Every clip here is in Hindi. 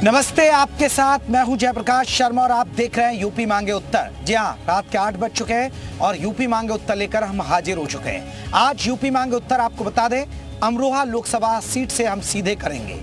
नमस्ते, आपके साथ मैं हूं जयप्रकाश शर्मा और आप देख रहे हैं यूपी मांगे उत्तर। जी हां, रात के 8 बज चुके हैं और यूपी मांगे उत्तर लेकर हम हाजिर हो चुके हैं। आज यूपी मांगे उत्तर आपको बता दें, अमरोहा लोकसभा सीट से हम सीधे करेंगे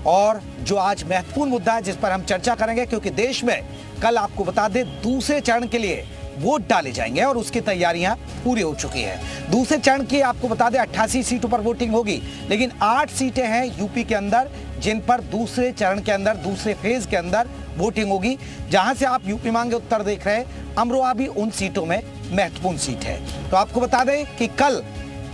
और जो आज महत्वपूर्ण मुद्दा है जिस पर हम चर्चा करेंगे, क्योंकि देश में कल आपको बता दें दूसरे चरण के लिए वोट डाले जाएंगे और उसकी तैयारियां पूरी हो चुकी है। दूसरे चरण की आपको बता दें 88 सीटों पर वोटिंग होगी, लेकिन 8 सीटें हैं यूपी के अंदर जिन पर दूसरे चरण के अंदर, दूसरे फेज के अंदर वोटिंग होगी। जहां से आप यूपी मांगे उत्तर देख रहे हैं, अमरोहा भी उन सीटों में महत्वपूर्ण सीट है। तो आपको बता दें कि कल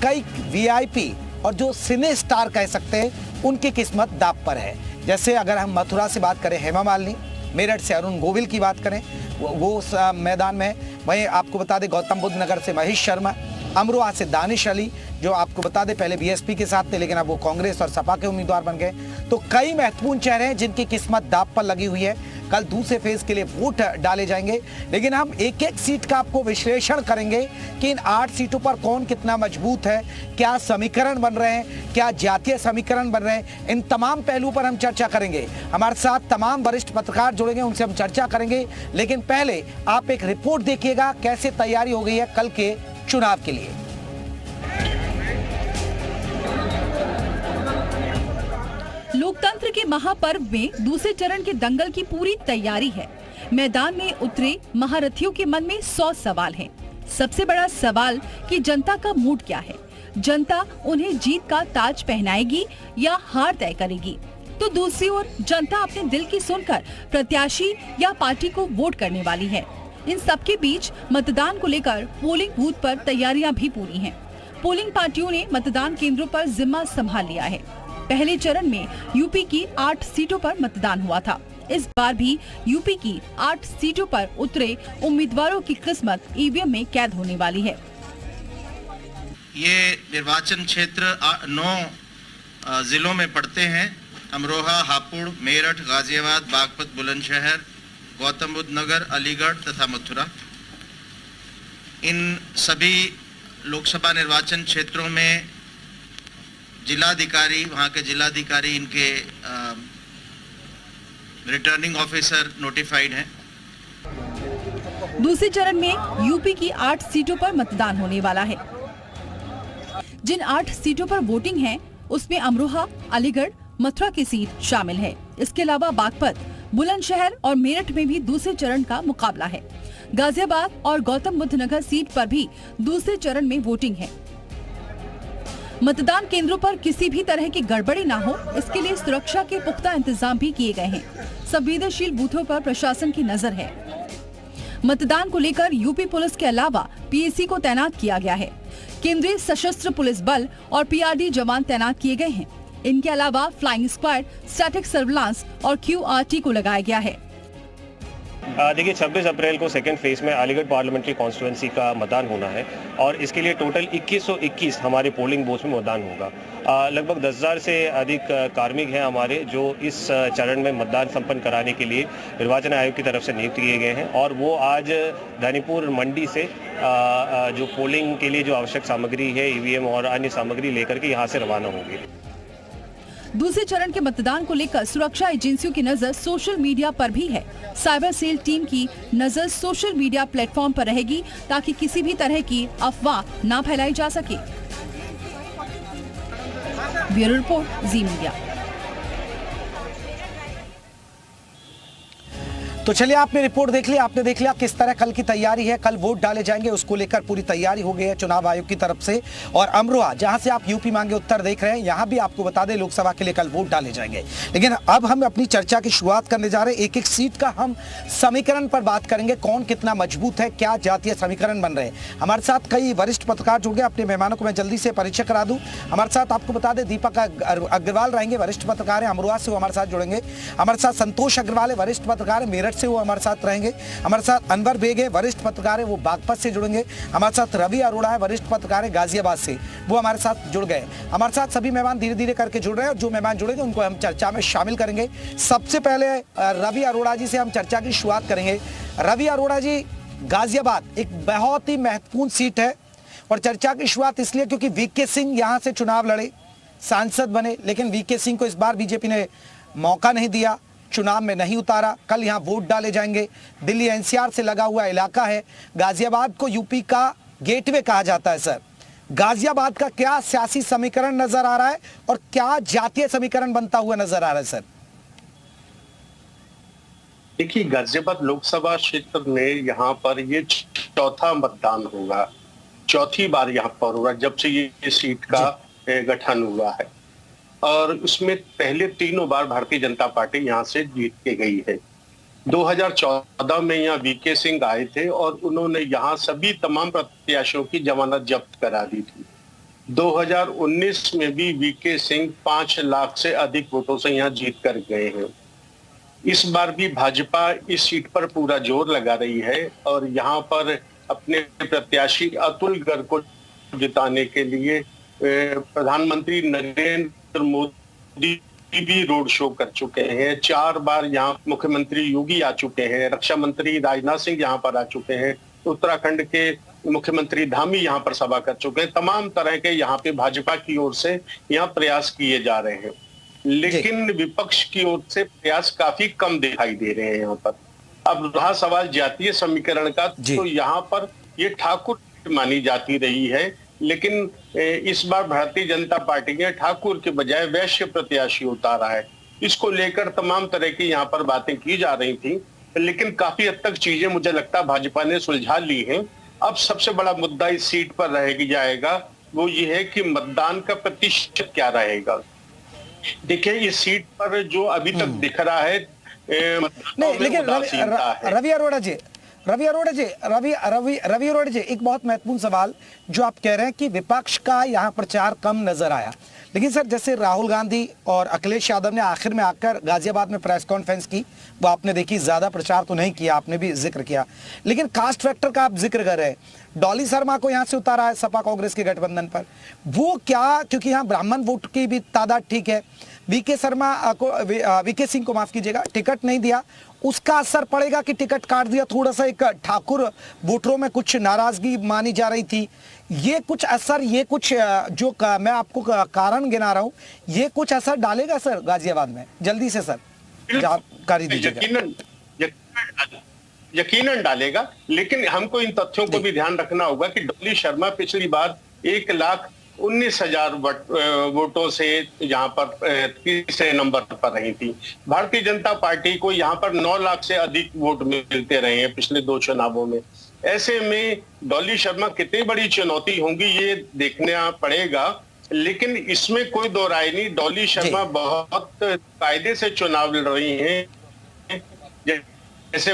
कई वीआईपी और जो सिने स्टार कह सकते हैं उनकी किस्मत दांव पर है। जैसे अगर हम मथुरा से बात करें हेमा मालिनी, मेरठ से अरुण गोविल की बात करें वो मैदान में, वहीं आपको बता दें गौतम बुद्ध नगर से महेश शर्मा, अमरोहा से दानिश अली जो आपको बता दें पहले बीएसपी के साथ थे लेकिन अब वो कांग्रेस और सपा के उम्मीदवार बन गए। तो कई महत्वपूर्ण चेहरे हैं जिनकी किस्मत दांव पर लगी हुई है। कल दूसरे फेज के लिए वोट डाले जाएंगे, लेकिन हम एक एक सीट का आपको विश्लेषण करेंगे कि इन 8 सीटों पर कौन कितना मजबूत है, क्या समीकरण बन रहे हैं, क्या जातीय समीकरण बन रहे हैं। इन तमाम पहलुओं पर हम चर्चा करेंगे। हमारे साथ तमाम वरिष्ठ पत्रकार जुड़ेंगे, उनसे हम चर्चा करेंगे। लेकिन पहले आप एक रिपोर्ट देखिएगा कैसे तैयारी हो गई है कल के चुनाव के लिए। लोकतंत्र के महापर्व में दूसरे चरण के दंगल की पूरी तैयारी है। मैदान में उतरे महारथियों के मन में 100 सवाल हैं। सबसे बड़ा सवाल कि जनता का मूड क्या है, जनता उन्हें जीत का ताज पहनाएगी या हार तय करेगी। तो दूसरी ओर जनता अपने दिल की सुनकर प्रत्याशी या पार्टी को वोट करने वाली है। इन सबके बीच मतदान को लेकर पोलिंग बूथ पर तैयारियां भी पूरी हैं। पोलिंग पार्टियों ने मतदान केंद्रों पर जिम्मा संभाल लिया है। पहले चरण में यूपी की 8 सीटों पर मतदान हुआ था। इस बार भी यूपी की 8 सीटों पर उतरे उम्मीदवारों की किस्मत ईवीएम में कैद होने वाली है। ये निर्वाचन क्षेत्र 9 जिलों में पड़ते हैं। अमरोहा, हापुड़, मेरठ, गाजियाबाद, बागपत, बुलंदशहर, गौतम बुद्ध नगर, अलीगढ़ तथा मथुरा। इन सभी लोकसभा निर्वाचन क्षेत्रों में जिलाधिकारी, वहाँ के जिलाधिकारी, इनके रिटर्निंग ऑफिसर नोटिफाइड हैं। दूसरे चरण में यूपी की 8 सीटों पर मतदान होने वाला है। जिन 8 सीटों पर वोटिंग है उसमें अमरोहा, अलीगढ़, मथुरा की सीट शामिल है। इसके अलावा बागपत, बुलंदशहर और मेरठ में भी दूसरे चरण का मुकाबला है। गाजियाबाद और गौतम बुद्ध नगर सीट पर भी दूसरे चरण में वोटिंग है। मतदान केंद्रों पर किसी भी तरह की गड़बड़ी ना हो, इसके लिए सुरक्षा के पुख्ता इंतजाम भी किए गए हैं। संवेदनशील बूथों पर प्रशासन की नजर है। मतदान को लेकर यूपी पुलिस के अलावा पीएसी को तैनात किया गया है। केंद्रीय सशस्त्र पुलिस बल और पीआरडी जवान तैनात किए गए हैं। इनके अलावा फ्लाइंग स्क्वाड, स्टैटिक सर्विलांस और क्यूआरटी को लगाया गया है। देखिए 26 अप्रैल को सेकेंड फेज में अलीगढ़ पार्लियामेंट्री कॉन्स्टिट्यूंसी का मतदान होना है और इसके लिए टोटल 2121 हमारे पोलिंग बूथ में मतदान होगा। लगभग 10,000 से अधिक कार्मिक हैं हमारे जो इस चरण में मतदान संपन्न कराने के लिए निर्वाचन आयोग की तरफ से नियुक्त किए गए हैं और वो आज धनीपुर मंडी से जो पोलिंग के लिए जो आवश्यक सामग्री है, ईवीएम और अन्य सामग्री लेकर के यहाँ से रवाना होंगे। दूसरे चरण के मतदान को लेकर सुरक्षा एजेंसियों की नजर सोशल मीडिया पर भी है। साइबर सेल टीम की नजर सोशल मीडिया प्लेटफॉर्म पर रहेगी ताकि किसी भी तरह की अफवाह ना फैलाई जा सके। ब्यूरो रिपोर्ट, जी मीडिया। तो चलिए, आपने रिपोर्ट देख ली, आपने देख लिया किस तरह कल की तैयारी है। कल वोट डाले जाएंगे, उसको लेकर पूरी तैयारी हो गई है चुनाव आयोग की तरफ से। और अमरोहा, जहां से आप यूपी मांगे उत्तर देख रहे हैं, यहां भी आपको बता दें लोकसभा के लिए कल वोट डाले जाएंगे। लेकिन अब हम अपनी चर्चा की शुरुआत करने जा रहे हैं। एक एक सीट का हम समीकरण पर बात करेंगे, कौन कितना मजबूत है, क्या जातीय समीकरण बन रहे हैं। हमारे साथ कई वरिष्ठ पत्रकार जुड़ गए। अपने मेहमानों को मैं जल्दी से परिचय करा दूं। हमारे साथ आपको बता दें दीपक अग्रवाल रहेंगे, वरिष्ठ पत्रकार है, अमरोहा से वो हमारे साथ जुड़ेंगे। हमारे साथ संतोष अग्रवाल है, वरिष्ठ पत्रकार है, मेरठ से वो हमारे साथ रहेंगे। हमारे साथ अनवर बेग है, वरिष्ठ पत्रकार है, वो बागपत से जुड़ेंगे। हमारे साथ रवि अरोड़ा है, वरिष्ठ पत्रकार है, गाजियाबाद से, वो हमारे साथ जुड़ गए। हमारे साथ सभी मेहमान धीरे धीरे करके जुड़ रहे हैं और जो मेहमान जुड़ेंगे उनको हम चर्चा में शामिल करेंगे। सबसे पहले रवि अरोड़ा जी से हम चर्चा की शुरुआत करेंगे। रवि अरोड़ा जी, गाजियाबाद एक बहुत ही महत्वपूर्ण सीट है और चर्चा की शुरुआत इसलिए क्योंकि वीके सिंह यहां से चुनाव लड़े, सांसद बने, लेकिन वीके सिंह को इस बार बीजेपी ने मौका नहीं दिया। चुनाव में नहीं उतारा, कल यहाँ वोट डाले जाएंगे। दिल्ली एनसीआर से लगा हुआ इलाका है। गाजियाबाद को यूपी का गेटवे कहा जाता है सर। गाजियाबाद का क्या सियासी समीकरण नजर आ रहा है और क्या जातीय समीकरण बनता हुआ नजर आ रहा है सर? देखिए, गाजियाबाद लोकसभा क्षेत्र में यहाँ पर ये चौथा मतदान होगा, चौथी बार यहाँ पर होगा जब से ये सीट का गठन हुआ है। और उसमें पहले तीनों बार भारतीय जनता पार्टी यहाँ से जीत के गई है। 2014 में यहाँ वीके सिंह आए थे और उन्होंने यहाँ सभी तमाम प्रत्याशियों की जमानत जब्त करा दी थी। 2019 में भी वीके सिंह 5 लाख से अधिक वोटों से यहाँ जीत कर गए हैं। इस बार भी भाजपा इस सीट पर पूरा जोर लगा रही है और यहाँ पर अपने प्रत्याशी अतुल गर्ग को जिताने के लिए प्रधानमंत्री नरेंद्र मोदी भी रोड शो कर चुके हैं। 4 बार यहाँ मुख्यमंत्री योगी आ चुके हैं, रक्षा मंत्री राजनाथ सिंह यहाँ पर आ चुके हैं, उत्तराखंड के मुख्यमंत्री धामी यहाँ पर सभा कर चुके हैं। तमाम तरह के यहाँ पे भाजपा की ओर से यहाँ प्रयास किए जा रहे हैं, लेकिन विपक्ष की ओर से प्रयास काफी कम दिखाई दे रहे हैं यहाँ पर। अब रहा सवाल जातीय समीकरण का, तो यहाँ पर ये ठाकुर मानी जाती रही है, लेकिन इस बार भारतीय जनता पार्टी ने ठाकुर के बजाय वैश्य प्रत्याशी उतारा है। इसको लेकर तमाम तरह की यहाँ पर बातें की जा रही थी, लेकिन काफी हद तक चीजें मुझे लगता है भाजपा ने सुलझा ली हैं। अब सबसे बड़ा मुद्दा इस सीट पर रह जाएगा वो ये है कि मतदान का प्रतिशत क्या रहेगा। देखिए, इस सीट पर जो अभी तक दिख रहा है नहीं, लेकिन रवि अरोड़ा जी एक बहुत महत्वपूर्ण सवाल जो आप कह रहे हैं कि विपक्ष का यहाँ प्रचार कम नजर आया, लेकिन सर जैसे राहुल गांधी और अखिलेश यादव ने आखिर में आकर गाजियाबाद में प्रेस कॉन्फ्रेंस की, वो आपने देखी, ज्यादा प्रचार तो नहीं किया, आपने भी जिक्र किया, लेकिन कास्ट फैक्टर का आप जिक्र कर रहे हैं। डॉली शर्मा को यहाँ से उतारा है सपा कांग्रेस के गठबंधन पर, वो क्या, क्योंकि यहाँ ब्राह्मण वोट की भी तादाद ठीक है, वीके सिंह को माफ कीजिएगा, टिकट नहीं दिया, उसका असर पड़ेगा कि टिकट काट दिया, थोड़ा सा एक ठाकुर वोटरों में कुछ नाराजगी मानी जा रही थी, ये कुछ असर, ये कुछ जो मैं आपको कारण गिना रहा हूं, ये कुछ असर डालेगा सर गाजियाबाद में? जल्दी से सर जानकारी दीजिएगा। यकीनन डालेगा, लेकिन हमको इन तथ्यों को भी ध्यान रखना होगा कि डॉली शर्मा पिछली बार 1,19,000 वोटों से यहाँ पर तीसरे नंबर पर रही थी। भारतीय जनता पार्टी को यहाँ पर 9 लाख से अधिक वोट मिलते रहे हैं पिछले 2 चुनावों में। ऐसे में डॉली शर्मा कितनी बड़ी चुनौती होंगी ये देखना पड़ेगा, लेकिन इसमें कोई दो राय नहीं, डॉली शर्मा बहुत कायदे से चुनाव लड़ रही हैं। जैसे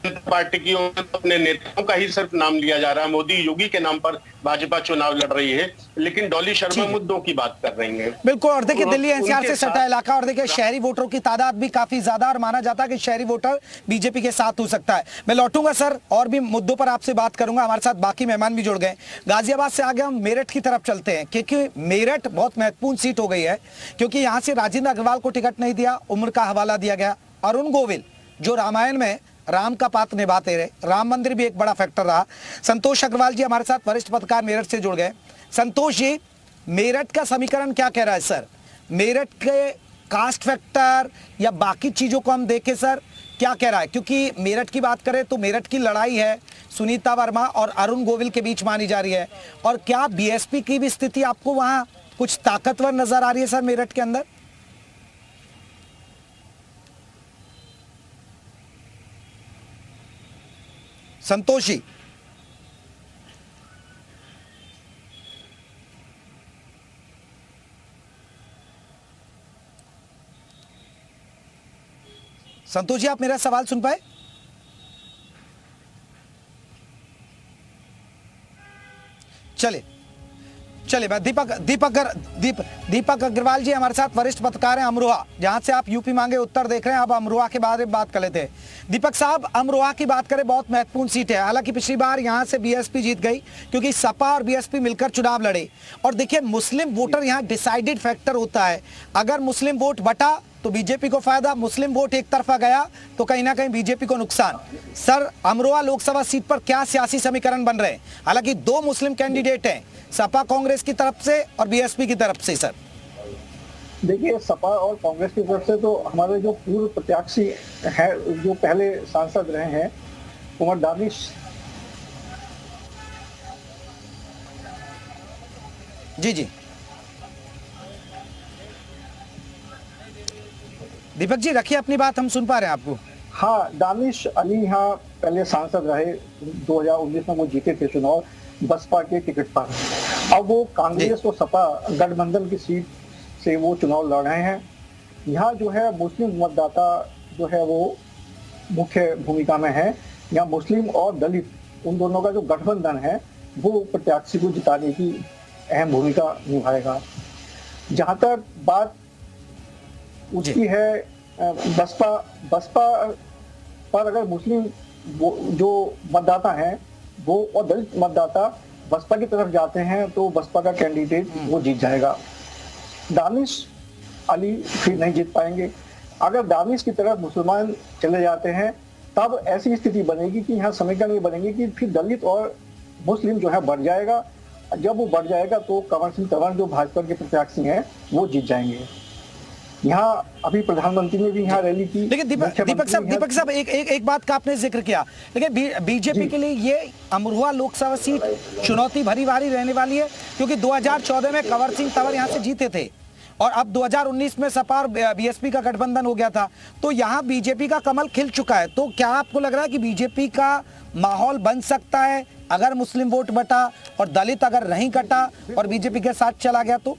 पार्टी की अपने नेताओं का ही सिर्फ नाम लिया जा रहा है, मोदी योगी के नाम पर भाजपा चुनाव लड़ रही है, लेकिन डॉली शर्मा मुद्दों की बात कर रही हैं। बिल्कुल, और देखिए दिल्ली एनसीआर से सटा इलाका, और देखिए शहरी वोटरों की तादाद भी काफी ज्यादा, और माना जाता है कि शहरी वोटर बीजेपी के साथ हो सकता है। मैं लौटूंगा सर, और भी मुद्दों पर आपसे बात करूंगा, हमारे साथ बाकी मेहमान भी जुड़ गए। गाजियाबाद से आगे हम मेरठ की तरफ चलते हैं, क्योंकि मेरठ बहुत महत्वपूर्ण सीट हो गई है, क्योंकि यहाँ से राजेंद्र अग्रवाल को टिकट नहीं दिया, उम्र का हवाला दिया गया। अरुण गोविल जो रामायण में राम का पात्र निभाते रहे, राम मंदिर भी एक बड़ा फैक्टर रहा। संतोष अग्रवाल जी हमारे साथ वरिष्ठ पत्रकार मेरठ से जुड़ गए। संतोष जी, मेरठ का समीकरण क्या कह रहा है सर? मेरठ के कास्ट फैक्टर या बाकी चीजों को हम देखें सर, क्या कह रहा है? क्योंकि मेरठ की बात करें तो मेरठ की लड़ाई है सुनीता वर्मा और अरुण गोविल के बीच मानी जा रही है, और क्या बीएसपी की भी स्थिति आपको वहां कुछ ताकतवर नजर आ रही है सर मेरठ के अंदर? संतोष जी, संतोष जी आप मेरा सवाल सुन पाए? चले मैं दीपक अग्रवाल जी हमारे साथ वरिष्ठ पत्रकार हैं अमरोहा, जहां से आप यूपी मांगे उत्तर देख रहे हैं। अब अमरोहा के बारे में बात कर लेते हैं। दीपक साहब, अमरोहा की बात करें, बहुत महत्वपूर्ण सीट है। हालांकि पिछली बार यहां से बीएसपी जीत गई क्योंकि सपा और बीएसपी मिलकर चुनाव लड़े, और देखिए मुस्लिम वोटर यहां डिसाइडेड फैक्टर होता है। अगर मुस्लिम वोट बटा तो बीजेपी को फायदा, मुस्लिम वोट एक तरफा गया तो कहीं ना कहीं बीजेपी को नुकसान। सर, अमरोहा लोकसभा सीट पर क्या सियासी समीकरण बन रहे हैं? हालांकि 2 मुस्लिम कैंडिडेट हैं, सपा कांग्रेस की तरफ से और बीएसपी की तरफ से। सर देखिए, सपा और कांग्रेस की तरफ से तो हमारे जो पूर्व प्रत्याशी है, जो पहले सांसद रहे हैं, कुमार दानिश जी जी दीपक जी रखिए अपनी बात, हम सुन पा रहे हैं आपको। हाँ, दानिश अली यहाँ पहले सांसद रहे, 2019 में वो जीते थे चुनाव बसपा के टिकट पर। अब वो कांग्रेस और सपा गठबंधन की सीट से वो चुनाव लड़ रहे हैं। यहाँ जो है मुस्लिम मतदाता जो है वो मुख्य भूमिका में है। यहाँ मुस्लिम और दलित उन दोनों का जो गठबंधन है वो प्रत्याशी को जिताने की अहम भूमिका निभाएगा। जहाँ तक बात उसकी है बसपा पर, अगर मुस्लिम जो मतदाता हैं वो और दलित मतदाता बसपा की तरफ जाते हैं तो बसपा का कैंडिडेट वो जीत जाएगा। दानिश अली फिर नहीं जीत पाएंगे। अगर दानिश की तरफ मुसलमान चले जाते हैं तब ऐसी स्थिति बनेगी कि यहाँ समीकरण ये बनेगी कि फिर दलित और मुस्लिम जो है बढ़ जाएगा। जब वो बढ़ जाएगा तो कंवर सिंह तंवर जो भाजपा के प्रत्याशी हैं वो जीत जाएंगे। यहाँ अभी प्रधानमंत्री ने भी यहाँ रैली की। लेकिन दीपक साहब एक बात का आपने जिक्र किया, लेकिन बीजेपी के लिए ये अमरोहा लोकसभा सीट चुनौती भरी भारी रहने वाली है, क्योंकि 2014 में कंवर सिंह तंवर यहाँ से जीते थे और अब 2019 में सपा और बीएसपी का गठबंधन हो गया था, तो यहाँ बीजेपी का कमल खिल चुका है। तो क्या आपको लग रहा है कि बीजेपी का माहौल बन सकता है अगर मुस्लिम वोट बटा और दलित अगर नहीं कटा और बीजेपी के साथ चला गया तो?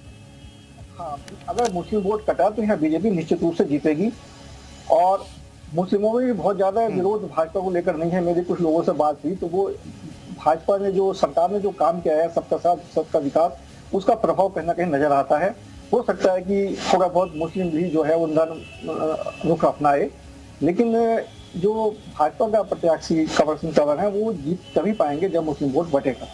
हाँ, अगर मुस्लिम वोट कटा तो यहाँ बीजेपी निश्चित रूप से जीतेगी। और मुस्लिमों में भी बहुत ज्यादा विरोध भाजपा को लेकर नहीं है। मेरी कुछ लोगों से बात हुई तो वो भाजपा ने जो सरकार ने जो काम किया है सबका साथ सबका विकास, उसका प्रभाव कहीं ना कहीं नजर आता है। हो सकता है कि थोड़ा बहुत मुस्लिम भी जो है उनका रुख अपनाए, लेकिन जो भाजपा का प्रत्याशी कंवर सिंह तंवर है वो जीत तभी पाएंगे जब मुस्लिम वोट बटेगा।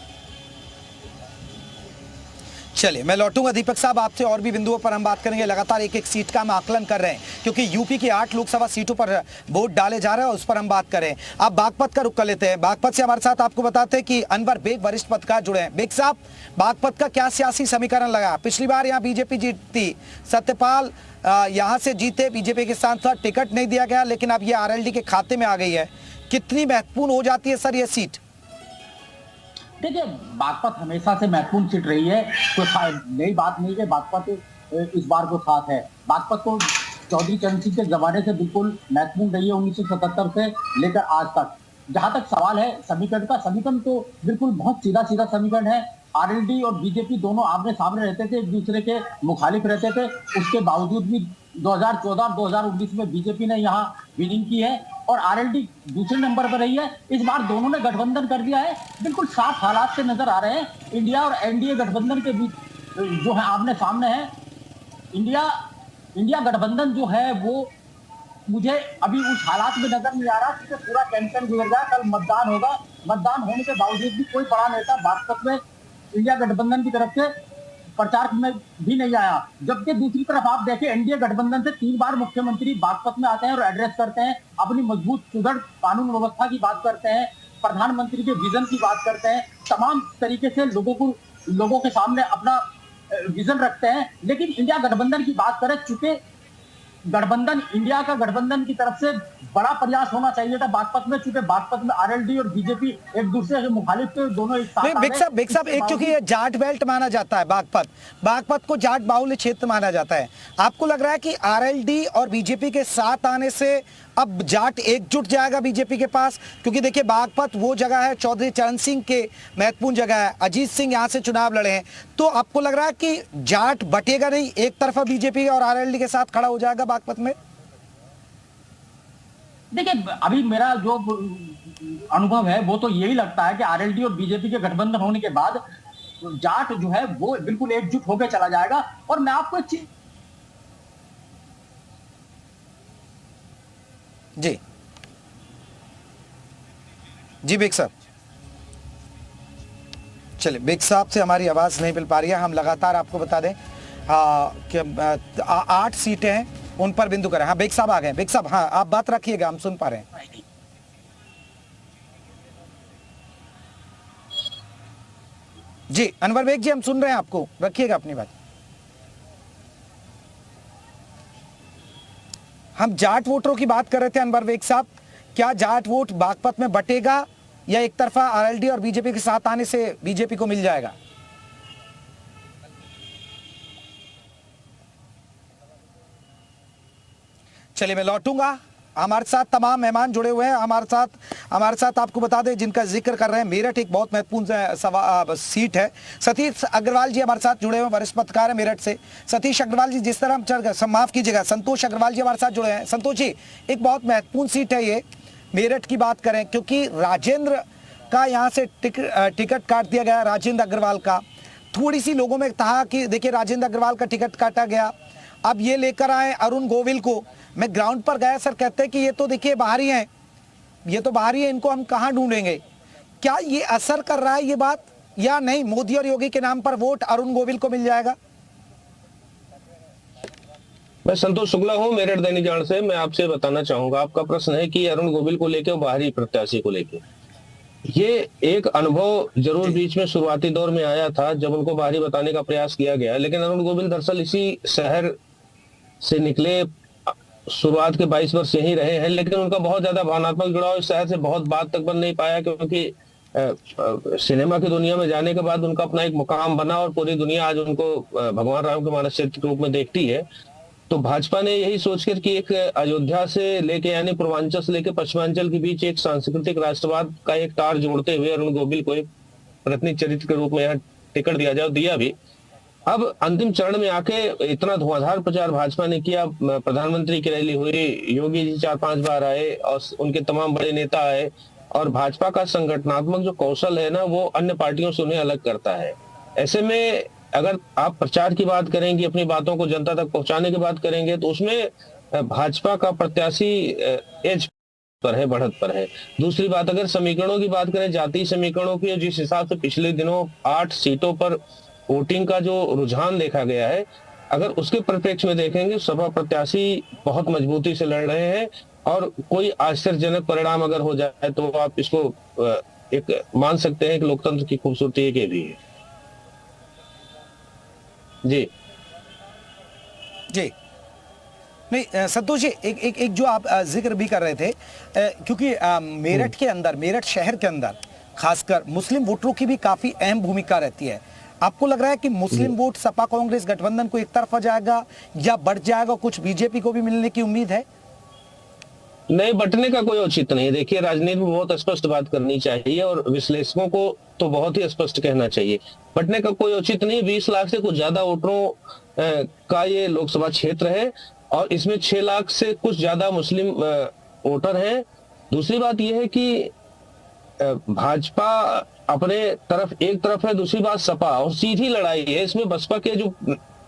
चलिए मैं लौटूंगा दीपक साहब आपसे, और भी बिंदुओं पर हम बात करेंगे। लगातार एक एक सीट का हम आकलन कर रहे हैं क्योंकि यूपी की 8 लोकसभा सीटों पर वोट डाले जा रहे हैं और उस पर हम बात करें। आप बागपत का रुख कर लेते हैं। बागपत से हमारे साथ आपको बताते हैं कि अनवर बेग वरिष्ठ पत्रकार जुड़े हैं। बेग साहब, बागपत का क्या सियासी समीकरण लगा? पिछली बार यहाँ बीजेपी जीतती, सत्यपाल यहाँ से जीते, बीजेपी के सांसद, टिकट नहीं दिया गया, लेकिन अब ये आरएलडी के खाते में आ गई है। कितनी महत्वपूर्ण हो जाती है सर ये सीट? देखिए, बागपत हमेशा से महत्वपूर्ण सीट रही है, तो नई बात नहीं है। बागपत इस बार को साथ है। बागपत को चौधरी चरण सिंह के जमाने से बिल्कुल महत्वपूर्ण रही है, 1977 से लेकर आज तक। जहां तक सवाल है समीकरण का, समीकरण तो बिल्कुल बहुत सीधा सीधा समीकरण है। आरएलडी और बीजेपी दोनों आमने सामने रहते थे, एक दूसरे के मुखालिफ रहते थे। उसके बावजूद भी 2014 और 2019 में बीजेपी ने यहाँ विनिंग की है और आरएलडी दूसरे नंबर पर रही है। इस बार दोनों ने गठबंधन कर दिया है। बिल्कुल साफ हालात से नजर आ रहे हैं। इंडिया और एनडीए गठबंधन के बीच जो है आमने सामने है। इंडिया गठबंधन जो है वो मुझे अभी उस हालात में नजर नहीं आ रहा क्योंकि पूरा कैंपेन गुजर गया। कल मतदान होगा। मतदान होने के बावजूद भी कोई बड़ा नेता बागपत में इंडिया गठबंधन की तरफ से प्रचार में भी नहीं आया। जबकि दूसरी तरफ आप देखें, एनडीए गठबंधन से 3 बार मुख्यमंत्री बागपत में आते हैं और एड्रेस करते हैं, अपनी मजबूत सुदृढ़ कानून व्यवस्था की बात करते हैं, प्रधानमंत्री के विजन की बात करते हैं, तमाम तरीके से लोगों के सामने अपना विजन रखते हैं। लेकिन इंडिया गठबंधन की बात करें, चूंकि गठबंधन इंडिया का गठबंधन की तरफ से बड़ा प्रयास होना चाहिए था बागपत में, चूंकि बागपत में आरएलडी और बीजेपी एक दूसरे के मुखालिफ थे, दोनों एक साथ। बिग साहब एक चूंकि ये जाट बेल्ट माना जाता है, बागपत को जाट बाहुल्य क्षेत्र माना जाता है। आपको लग रहा है कि आरएलडी और बीजेपी के साथ आने से अब जाट एकजुट जाएगा बीजेपी के पास? क्योंकि देखिए बागपत वो जगह है, चौधरी चरण सिंह के महत्वपूर्ण जगह है, अजीत सिंह यहाँ से चुनाव लड़े हैं, तो आपको लग रहा है कि जाट बटेगा नहीं, एक तरफा बीजेपी और आरएलडी के साथ खड़ा हो जाएगा बागपत में? देखिए, अभी मेरा जो अनुभव है वो तो यही लगता है कि आरएलडी और बीजेपी के गठबंधन होने के बाद जाट जो है वो बिल्कुल एकजुट होकर चला जाएगा। और मैं आपको एक चीज जी बेग साहब, चलिए बेग साहब से हमारी आवाज नहीं मिल पा रही है। हम लगातार आपको बता दें कि 8 सीटें हैं, उन पर बिंदु करें। हाँ बेग साहब आ गए। बेग साहब, हाँ आप बात रखिएगा, हम सुन पा रहे हैं। जी अनवर बेग जी, हम सुन रहे हैं आपको, रखिएगा अपनी बात। हम जाट वोटरों की बात कर रहे थे अनवर बेग साहब, क्या जाट वोट बागपत में बटेगा या एक तरफा आरएलडी और बीजेपी के साथ आने से बीजेपी को मिल जाएगा? चलिए मैं लौटूंगा। हमारे साथ तमाम मेहमान जुड़े हुए हैं। हमारे साथ आपको बता दें जिनका जिक्र कर रहे हैं, मेरठ एक बहुत महत्वपूर्ण सीट है। सतीश अग्रवाल जी हमारे साथ जुड़े हुए हैं, वरिष्ठ पत्रकार है मेरठ से। सतीश अग्रवाल जी, जिस तरह हम चल गए, माफ कीजिएगा, संतोष अग्रवाल जी हमारे साथ जुड़े हैं। संतोष जी, एक बहुत महत्वपूर्ण सीट है ये, मेरठ की बात करें, क्योंकि राजेंद्र का यहाँ से टिकट काट दिया गया, राजेंद्र अग्रवाल का। थोड़ी सी लोगों में था कि देखिए राजेंद्र अग्रवाल का टिकट काटा गया, अब ये लेकर आए अरुण गोविल को। मैं ग्राउंड पर गया, सर कहते हैं कि ये तो देखिए बाहरी हैं, ये तो बाहरी है, इनको हम कहाँ ढूंढेंगे। क्या ये असर कर रहा है ये बात, या नहीं मोदी और योगी के नाम पर वोट अरुण गोविल को मिल जाएगा? मैं संतोष शुक्ला हूं, मेरठ दैनिक जागरण से। मैं आपसे बताना चाहूंगा, आपका प्रश्न है कि अरुण गोविल को लेकर, बाहरी प्रत्याशी को लेकर, ये एक अनुभव जरूर बीच में शुरुआती दौर में आया था जब उनको बाहरी बताने का प्रयास किया गया, लेकिन अरुण गोविल दरअसल इसी शहर से निकले, शुरुआत के 22 वर्ष यहीं रहे हैं, लेकिन उनका बहुत ज्यादा भावनात्मक जुड़ाव इस शहर से बहुत बाद तक बन नहीं पाया, क्योंकि सिनेमा की दुनिया में जाने के बाद उनका अपना एक मुकाम बना और पूरी दुनिया आज उनको भगवान राम के मानस चित्र के रूप में देखती है। तो भाजपा ने यही सोचकर कि एक अयोध्या से लेके यानी पूर्वांचल से लेकर पश्चिमांचल के बीच एक सांस्कृतिक राष्ट्रवाद का एक तार जोड़ते हुए अरुण गोविल को एक प्रतिनिधि चरित्र के रूप में यहाँ टिकट दिया जाए, दिया भी। अब अंतिम चरण में आके इतना धुआंधार प्रचार भाजपा ने किया, प्रधानमंत्री की रैली हुई, योगी जी 4-5 बार आए और उनके तमाम बड़े नेता आए, और भाजपा का संगठनात्मक जो कौशल है ना, वो अन्य पार्टियों से उन्हें अलग करता है। ऐसे में अगर आप प्रचार की बात करेंगे, अपनी बातों को जनता तक पहुंचाने की बात करेंगे, तो उसमें भाजपा का प्रत्याशी एज पर है, बढ़त पर है। दूसरी बात, अगर समीकरणों की बात करें, जातीय समीकरणों की, जिस हिसाब से पिछले दिनों 8 सीटों पर वोटिंग का जो रुझान देखा गया है, अगर उसके परिप्रेक्ष्य में देखेंगे, सपा प्रत्याशी बहुत मजबूती से लड़ रहे हैं, और कोई आश्चर्यजनक परिणाम अगर हो जाए तो आप इसको एक मान सकते हैं कि लोकतंत्र की खूबसूरती एक ये भी है। जी जी नहीं संतोष जी, एक जो आप जिक्र भी कर रहे थे, क्योंकि मेरठ के अंदर, मेरठ शहर के अंदर खासकर मुस्लिम वोटरों की भी काफी अहम भूमिका रहती है। आपको लग रहा है कि मुस्लिम वोट सपा कांग्रेस गठबंधन को एक तरफा जाएगा या बढ़ जाएगा, कुछ बीजेपी को भी मिलने की उम्मीद है? नहीं, बंटने का कोई औचित्य नहीं। देखिए, राजनीति में बहुत स्पष्ट बात करनी चाहिए और विश्लेषकों को तो बहुत ही स्पष्ट कहना चाहिए। बंटने का कोई औचित्य नहीं। 20 लाख से कुछ ज्यादा वोटरों का ये लोकसभा क्षेत्र है और इसमें 6 लाख से कुछ ज्यादा मुस्लिम वोटर हैं। दूसरी बात यह है कि भाजपा अपने तरफ एक तरफ है, दूसरी बात सपा, और सीधी लड़ाई है। इसमें बसपा के जो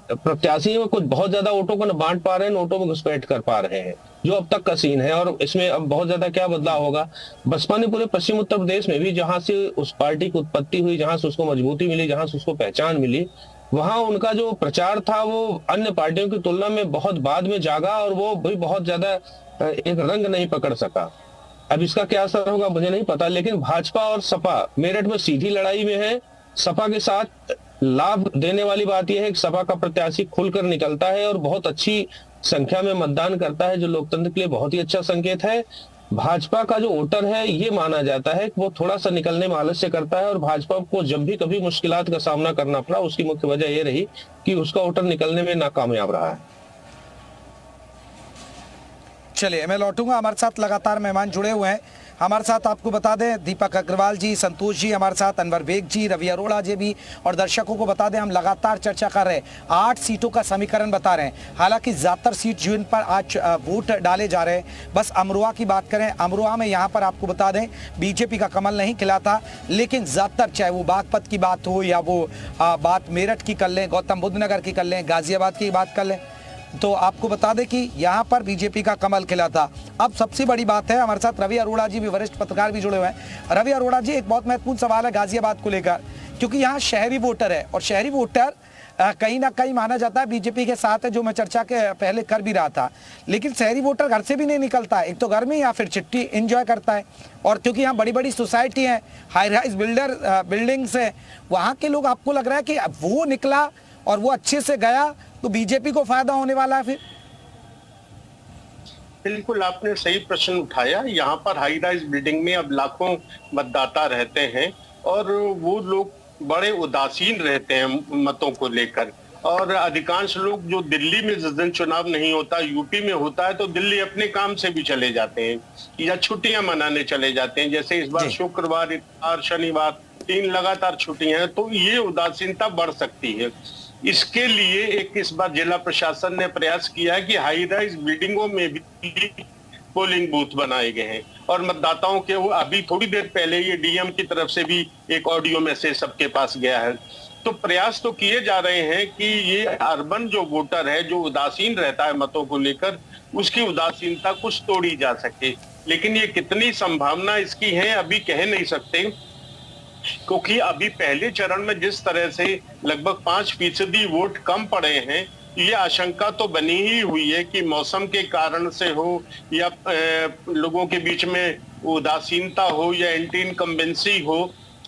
प्रत्याशी है वो कुछ बहुत ज्यादा वोटों को न बांट पा रहे हैं, नोटों में घुसपैठ कर पा रहे हैं, जो अब तक का सीन है। और इसमें अब बहुत ज्यादा क्या बदलाव होगा, बसपा ने पूरे पश्चिम उत्तर प्रदेश में भी, जहां से उस पार्टी की उत्पत्ति हुई, जहां से उसको मजबूती मिली, जहां से उसको पहचान मिली, वहां उनका जो प्रचार था वो अन्य पार्टियों की तुलना में बहुत बाद में जागा और वो भी बहुत ज्यादा एक रंग नहीं पकड़ सका। अब इसका क्या असर होगा मुझे नहीं पता, लेकिन भाजपा और सपा मेरठ में सीधी लड़ाई में है। सपा के साथ लाभ देने वाली बात यह है कि सपा का प्रत्याशी खुलकर निकलता है और बहुत अच्छी संख्या में मतदान करता है, जो लोकतंत्र के लिए बहुत ही अच्छा संकेत है। भाजपा का जो वोटर है ये माना जाता है कि वो थोड़ा सा निकलने में आलस्य करता है और भाजपा को जब भी कभी मुश्किलात का सामना करना पड़ा उसकी मुख्य वजह ये रही कि उसका वोटर निकलने में नाकामयाब रहा है। चलिए मैं लौटूंगा, हमारे साथ लगातार मेहमान जुड़े हुए हैं। हमारे साथ आपको बता दें दीपक अग्रवाल जी, संतोष जी हमारे साथ, अनवर बेग जी, रवि अरोड़ा जी भी, और दर्शकों को बता दें हम लगातार चर्चा कर रहे हैं, 8 सीटों का समीकरण बता रहे हैं। हालांकि ज़्यादातर सीट जिन पर आज वोट डाले जा रहे हैं, बस अमरोहा की बात करें, अमरोहा में यहाँ पर आपको बता दें बीजेपी का कमल नहीं खिला था, लेकिन ज़्यादातर चाहे वो बागपत की बात हो या वो बात मेरठ की कर लें, गौतम बुद्ध नगर की कर लें, गाजियाबाद की बात कर लें, तो आपको बता दें कि यहाँ पर बीजेपी का कमल खिला था। अब सबसे बड़ी बात है, हमारे साथ रवि अरोड़ा जी भी, वरिष्ठ पत्रकार भी जुड़े हुए हैं। रवि अरोड़ा जी, एक बहुत महत्वपूर्ण सवाल है गाजियाबाद को लेकर, क्योंकि यहाँ शहरी वोटर है और शहरी वोटर कहीं ना कहीं माना जाता है बीजेपी के साथ है, जो मैं चर्चा के पहले कर भी रहा था। लेकिन शहरी वोटर घर से भी नहीं निकलता है, एक तो घर में या फिर चिट्ठी इंजॉय करता है, और क्योंकि यहाँ बड़ी बड़ी सोसाइटी है, हाई राइज बिल्डिंग्स है, वहाँ के लोग, आपको लग रहा है कि वो निकला और वो अच्छे से गया तो बीजेपी को फायदा होने वाला है? फिर बिल्कुल आपने सही प्रश्न उठाया। यहाँ पर हाई राइज बिल्डिंग में अब लाखों मतदाता रहते हैं और वो लोग बड़े उदासीन रहते हैं मतों को लेकर। और अधिकांश लोग जो दिल्ली में जिस दिन चुनाव नहीं होता, यूपी में होता है, तो दिल्ली अपने काम से भी चले जाते हैं या छुट्टियां मनाने चले जाते हैं। जैसे इस बार शुक्रवार, इतवार, शनिवार 3 लगातार छुट्टियां हैं, तो ये उदासीनता बढ़ सकती है। इसके लिए इस बार जिला प्रशासन ने प्रयास किया है कि हाई राइज बिल्डिंगों में भी पोलिंग बूथ बनाए गए हैं और मतदाताओं के वो अभी थोड़ी देर पहले ये डीएम की तरफ से भी एक ऑडियो मैसेज सबके पास गया है। तो प्रयास तो किए जा रहे हैं कि ये अर्बन जो वोटर है, जो उदासीन रहता है मतों को लेकर, उसकी उदासीनता कुछ तोड़ी जा सके। लेकिन ये कितनी संभावना इसकी है अभी कह नहीं सकते, क्योंकि अभी पहले चरण में जिस तरह से लगभग 5% वोट कम पड़े हैं, ये आशंका तो बनी ही हुई है कि मौसम के कारण से हो या लोगों के बीच में उदासीनता हो या एंटी इनकम्बेंसी हो,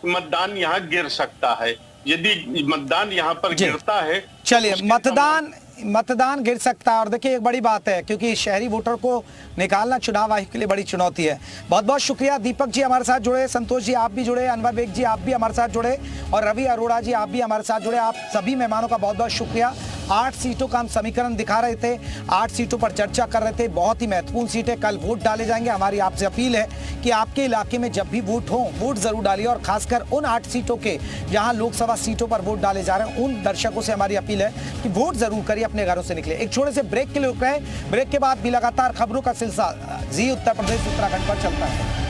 मतदान यहाँ गिर सकता है। यदि मतदान यहाँ पर गिरता है, चलिए मतदान गिर सकता है। और देखिए एक बड़ी बात है, क्योंकि शहरी वोटर को निकालना चुनाव आयोग के लिए बड़ी चुनौती है। बहुत बहुत शुक्रिया दीपक जी हमारे साथ जुड़े, संतोष जी आप भी जुड़े, अनवर बेग जी आप भी हमारे साथ जुड़े और रवि अरोड़ा जी आप भी हमारे साथ जुड़े। आप सभी मेहमानों का बहुत बहुत शुक्रिया। 8 सीटों का हम समीकरण दिखा रहे थे, 8 सीटों पर चर्चा कर रहे थे। बहुत ही महत्वपूर्ण सीटें, कल वोट डाले जाएंगे। हमारी आपसे अपील है कि आपके इलाके में जब भी वोट हो, वोट जरूर डालिए और खासकर उन 8 सीटों के जहां लोकसभा सीटों पर वोट डाले जा रहे हैं, उन दर्शकों से हमारी अपील है कि वोट जरूर करिए, अपने घरों से निकले। एक छोटे से ब्रेक के लिए रुक रहे हैं, ब्रेक के बाद भी लगातार खबरों का सिलसिला जी उत्तर प्रदेश उत्तराखंड पर चलता है।